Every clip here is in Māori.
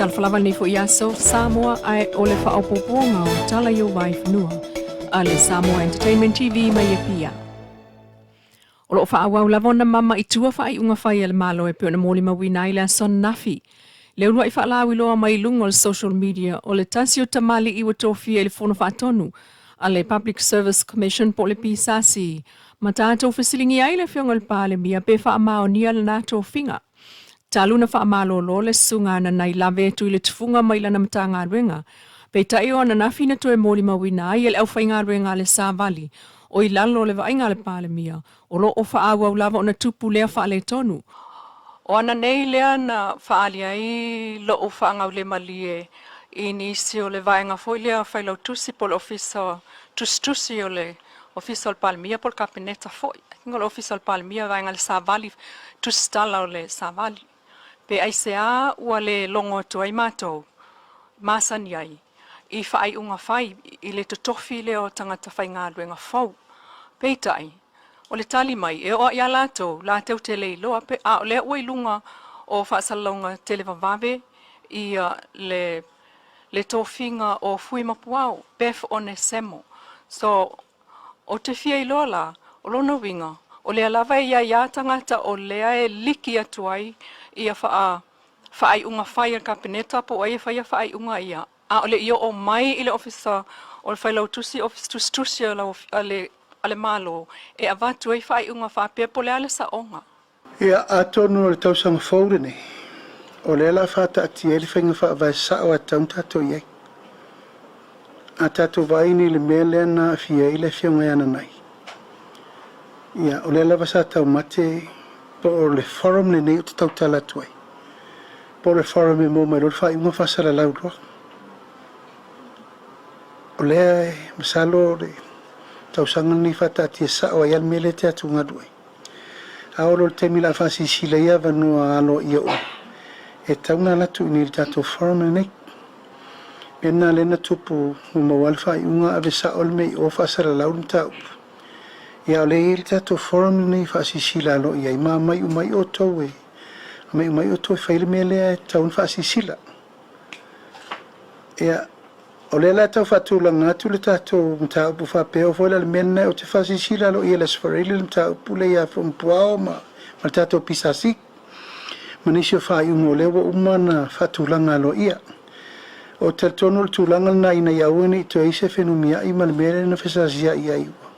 talfalava ni fo iaso Samoa ai ole whaopoponga o TALA VAIFANUA a le Samoa Entertainment TV mai e pia. O lo whaawau lavona mama i tua whai unga whai ale malo e peona mōli mawina i le son nafi. Leilua i whaalawi loa mai lunga o le social media o le tasi o tamali i watofia i le fono whaatonu a le Public Service Commission po le pisasi. Ma tātou whasilingi ai le whionga le pāle mia pe whaamao nia le nātou whinga. Taluna whaamalo lo le sunga na nai lave tu i le tufunga mai lana mata ngā ruenga. Pei tai o na nawhina to e mōli mawina ai e le au whai ngā ruenga le Sāvali. O i lalo le vainga le pāle mia. O lo o whaawau lava o na tupu lea whaale tonu. O ana nei lea na whaali ai lo o whaangau le malie. I nisi o le vainga foi lea whailau tusi pol ofisa tusi o le ofisa o le pāle mia pol kapineta foi. Ingo le ofisa o le pāle mia vainga le Sāvali tusitala o le Sāvali. Pe ai se a ua le longo atu ai mātou, māsani ai, i whaai unga whai, i le totofi le o tangata whai ngā ruenga whau. Pei tai, o le tali mai, e o ia lātou, lāteu te Leilua, pe a o le ua ilunga o whaasalonga televavave, i le tofinga o fui mapuau, bef o ne semo. So, o te fia iloa la, o lona winga, o lea lava ia tangata o lea e liki atu ai, ia whaai unga whai al kapineta po ai whaai unga ia. A ole ia o mai i le ofisa o le whailau tusi, office tusi ale malo, e avatu ai whaai unga whapea po le ale sa onga. Ia atonu o le tausanga whaure nei. O le ala whata ati e le whainga whaavai sao a taun tato iei. A tato vai ni le mele na fia i le whionga ana nai. Ia o le ala wasa tau mate po o le forum le nei o te tautala tuai. Po le forum e mō mai lor whai unga whasara lau roa. O lea e masalo le tausanga ni whata ati e sao ai al mele te atu ngaduai. A olo le temi la whasi sila ia vanua alo ia o. E tauna latu ni le tato forum le nei. E nā lena tupu umawal whai unga ave sao le mei o whasara lau mta upu. Ia ole i le tato forum nei whasi sila alo ia i maa mai umai o tau e. Mai umai o tau e whaile mea lea e taun whasi sila. Ia ole la tau whatulanga atu le tato mta upu whapeo foila le mena o te whasi sila alo ia le sfareile le mta upu le ia whampuao ma le tato pisasi. Manisi o whai ungo lewa umana whatulanga alo ia. O te tonu le tūlanga na ina iauene i to eise whenumia i malmere na whesasia ia iwa.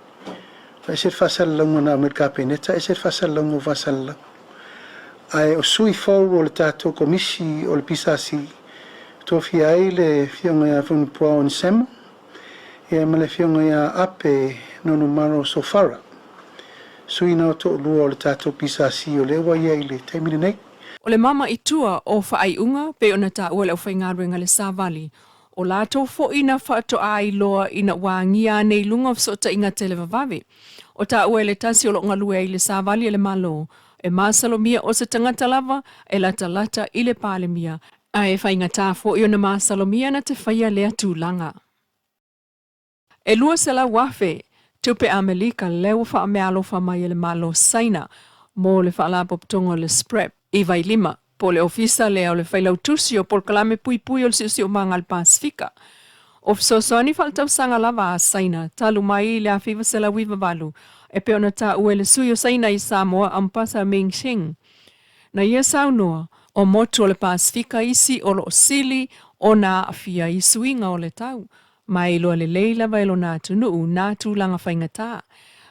Fa ser fasalang na Amerika peneta, ser fasalang o fasalang. Ai o sui fau o le tato komisi o le pisasi. To fiai le fionga ia fun puao sema. E ma le fionga ia ape nono maro sofara. Sui na to lua o le tato pisasi o le wa ia ile taimine nei. O le mama i tua o whaaiunga pe ona ta ua le whai ngā ruenga le Sāvali. O lātou fo ina whaato a iloa ina wāngia nei lunga fsota inga televavave. O ta ua le tasi o lo ngalue i le Sāvali le malo. E māsalomia o se tangata lava e lata i le pāle mia. A e whainga tā fo i ona māsalomia na te whaia lea tūlanga. E lua se la wafe, tupe Amelika leo wha me alofa mai le malo saina. Mo le whaalapo ptongo le sprep. I vai lima, po le ofisa le au le whailau tusi o pol kalame pui o le si o mga al Pasifika. O fsosoani whaltau sanga lava a saina, talu mai le a whiwa se la wiva walu, e pe ona ta ue le sui o saina i Samoa ampasa Ming Shing. Na ia saunoa, o motu o le Pasifika isi o lo sili o na afia i suinga o le tau. Mai loa le leila vailo nā tunuu, nā tūlanga whaingatā.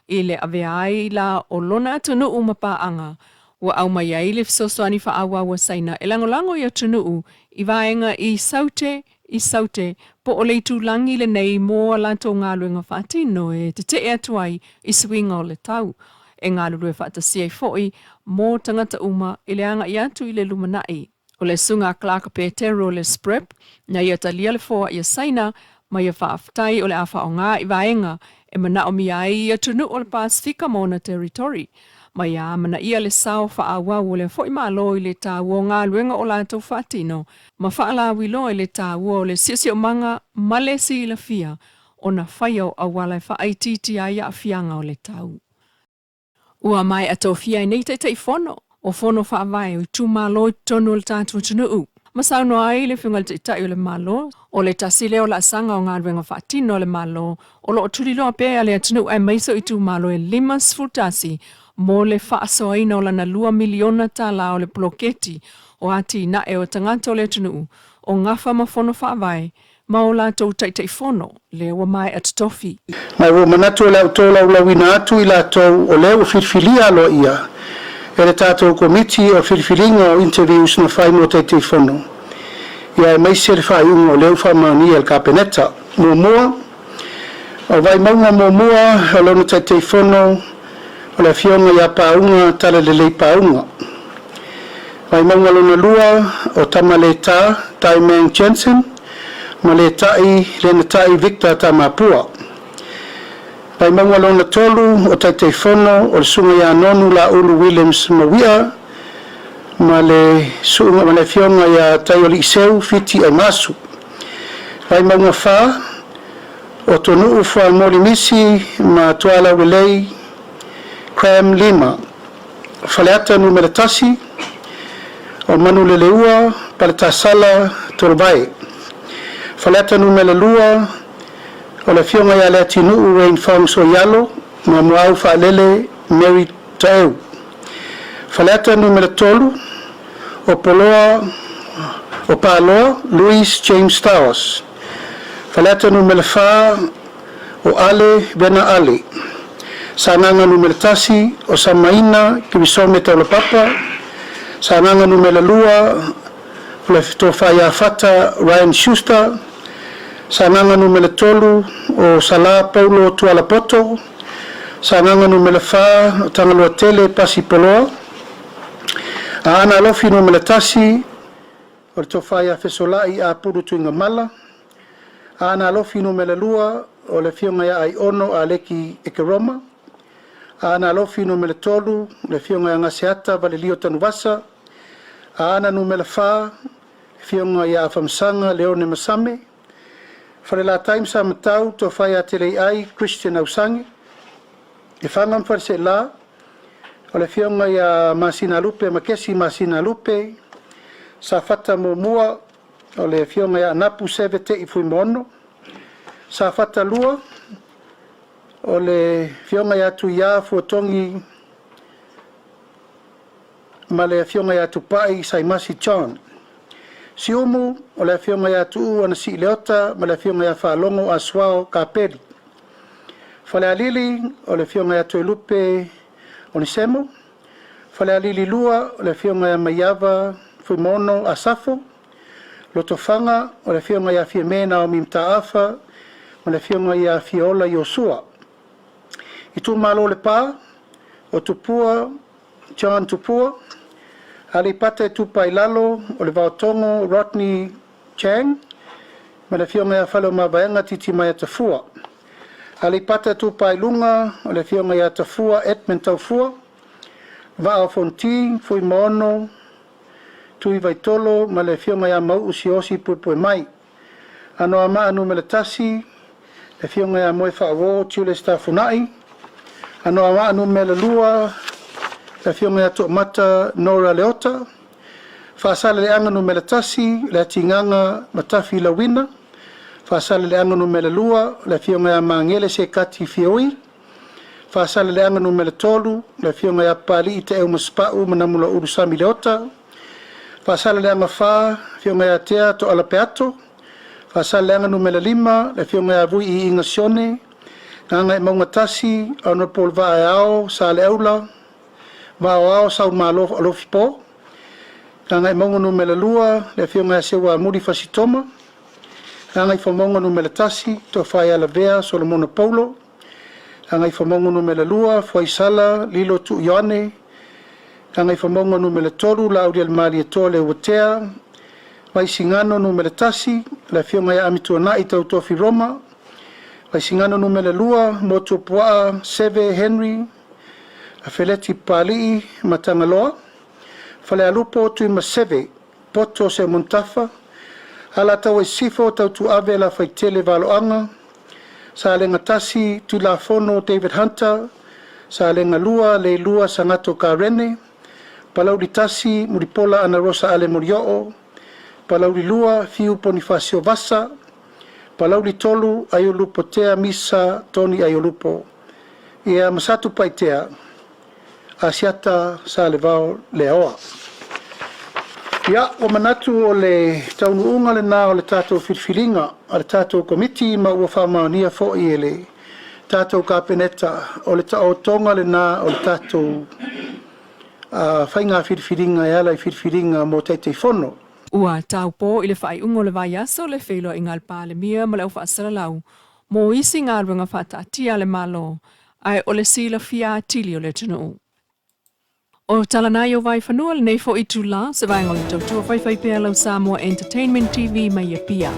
I le ave ai la o lona tunuu mapaanga, Wa au mai ai le fsosoani whaawa wa saina e langolango ia tunuu i vaenga i saute po o le tūlangi le nei mō lanto ngā luenga whaatino e te te atuai i swinga o le tau. E ngā lulue whaatasia i foi mō tangata uma i le anga i atu i le lumanai. O le sunga Clark Petero le sprep na ia talia le foa i a saina mai a whaaftai o le awha o ngā i vaenga e mana o mi ai i a tunu o le Pasifika mōna territory. Mai a mana ia le sao whaawa o le foi malo i le tāua ngā luenga o lātou whaatino, ma whaalawi lo i le tāua o le sisi o manga malesi i la fia o na whaiau a wala whaaititi ai a fianga o le tau. Ua mai ato fia i nei te fono, o fono whaawai o tū malo i tonu o le tātua tunuu. Masauno ai le whingal te itai o le malo, o le tasi leo la sanga o ngā ruenga whaatino le malo, o lo o turi loa pe ale atinu ai maiso i tu malo e 5 sfutasi, mo le whaasoaina o lana 2 miliona TALA o le ploketi, o ati na e o tangata o le atinu, o ngafa mafono whaavai, ma o la tau taitai fono, le wa mai at tofi. Mai ro manatu le autola ula wina atu i la tau o leo whirwhilia lo ia. E le tātou komiti o whirwhiringa o interviews na whaino taitai fono. Ia e maise le whaiunga o leo whamani el kapeneta. Mua, o vai maunga mua o leo taitai fono o le fionga ia paunga tala le lei paunga. Vai maunga lona lua o tama le tā, Tai Mang Jensen, ma le tai, le tai Victor Tamapua. Pai maunga lona tolu o taitai fono o le sunga ia nonu la ulu Williams Mawia, ma le sunga ma le fionga ia tai o li iseu fiti ai masu. Pai maunga wha o tonu ufa moli misi ma tuala wilei Cram Lima. Faleata numere tasi o manu le leua pale tasala tolbai. Faleata numere lua o le fionga ia le atinu Rain Fongs o Yalo, ma muau whaalele Mary Taeu. Whaleata numero tolu, o Poloa, o Paloa, Louis James Towers. Whaleata numero wha, o Ale Bena Ale. Sananga numero tasi, o Samaina, Kiwisome Taula Papa. Sananga numero lua, o le fitowhaya fata Ryan Schuster. Sananga numero tolu o Sala Paulo Tualapoto. Sananga numero wha o Tangalua Tele Pasi Poloa. Ana lofi numero tasi o le tofaya fesolai a puru tuinga mala. Ana lofi numero lua o le fionga ia ai ono a leki Ekeroma. Ana lofi numero tolu le fionga ia ngaseata Valelio Tanuvasa. Ana numero wha fionga ia Famsanga Leone Masame. Fare la time sa matau to fai a tele ai Christian Ausangi. E whangam fare se la o le fionga ia Masina Lupe, Makesi Masina Lupe. Sa fata mo mua o le fionga ia Napu Sevete i fui mono. Sa fata lua o le fionga ia tu ia fuotongi ma le fionga ia tupai Saimasi John. Si umu o le fionga ia tuu ana si leota ma le fionga ia whalongo a swao ka peri. Whale alili o le fionga ia tuelupe o ni semo. Whale alili lua o le fionga ia maiava fuimono a safo. Loto whanga o le fionga ia fiemena o mimta afa o le fionga ia fiola Yosua. I tu malo le pā o tupua, John Tupua. Ali pata tu pailalo o le vaotongo Rodney Chang, ma le fionga ia whalo mawaenga titi mai a tafua. Ali pata tu pailunga o le fionga ia tafua Edmund Taufua, Vao Fonti, Fui Mono, Tui Vaitolo, ma le fionga ia mau usiosi pupue mai. Ano ama anu me le tasi, le fionga ia moe whaavo tiule stafunai. Ano ama anu me le lua, le fionga ia to mata Nora Leota. Whaasale le anga no me le tasi, le atinganga matafi la wina. Whaasale le anga no me le lua, le fionga ia mangele se kati fioi. Whaasale le anga no me le tolu, le fionga ia pali i te eo maspau manamula urusami leota. Whaasale le anga wha, fionga ia tea to alapeato. Whaasale le anga no me le lima, le fionga ia vui i inga sione. Nganga i maunga tasi, Honorable Vae Ao, Sale Eula. Vao ao sau malo alofi po. Nganga i maunga no me le lua, le fionga ia sewa muri fasitoma. Nganga i whamonga no me le tasi, to whai ala vea Solomona Paulo. Nganga i whamonga no me le lua, Fwai Sala, Lilo Tu Ioane. Nganga i whamonga no me le toru, Lauriel Mari e Tole Watea. Vai singano no me le tasi, le fionga ia amitua na i tau tofi Roma. Vai singano no me le lua, Moto Pua, Seve Henry. A Feleti Pali, Matangaloa. Fale alupo tui maseve, poto se montafa. Ala tau e sifo tau tu ave la faitele valoanga. Sa alenga tasi tu la fono David Hunter. Sa alenga lua, Leilua Sangato Karene. Palau di tasi, muripola ana Rosa Ale Murioo. palauli lua fiu Ponifasio Vasa, palauli tolu aiolupo tea misa Toni aiolupo. Ia masatu paitea asiata sa levao leoa. Ia, o manatu o le taunuunga le nā o le tātou whirwhiringa, o le tātou komiti ma ua whamaunia fo i ele tātou kāpeneta o le tau tonga le nā o le tātou whainga whirwhiringa e ala i whirwhiringa mō teitei whono. Ua taupo i le whaiunga o le vai aso le whelo i ngā pāle mia ma le au whaasaralau, mō isi ngā runga whatatia le malo, ai o le sila fia tili o le tunu. O talanai o VAIFANUA le nei fo i tula, se vai ngole tautua whaiwhai pēlau Samoa Entertainment TV mai e pia.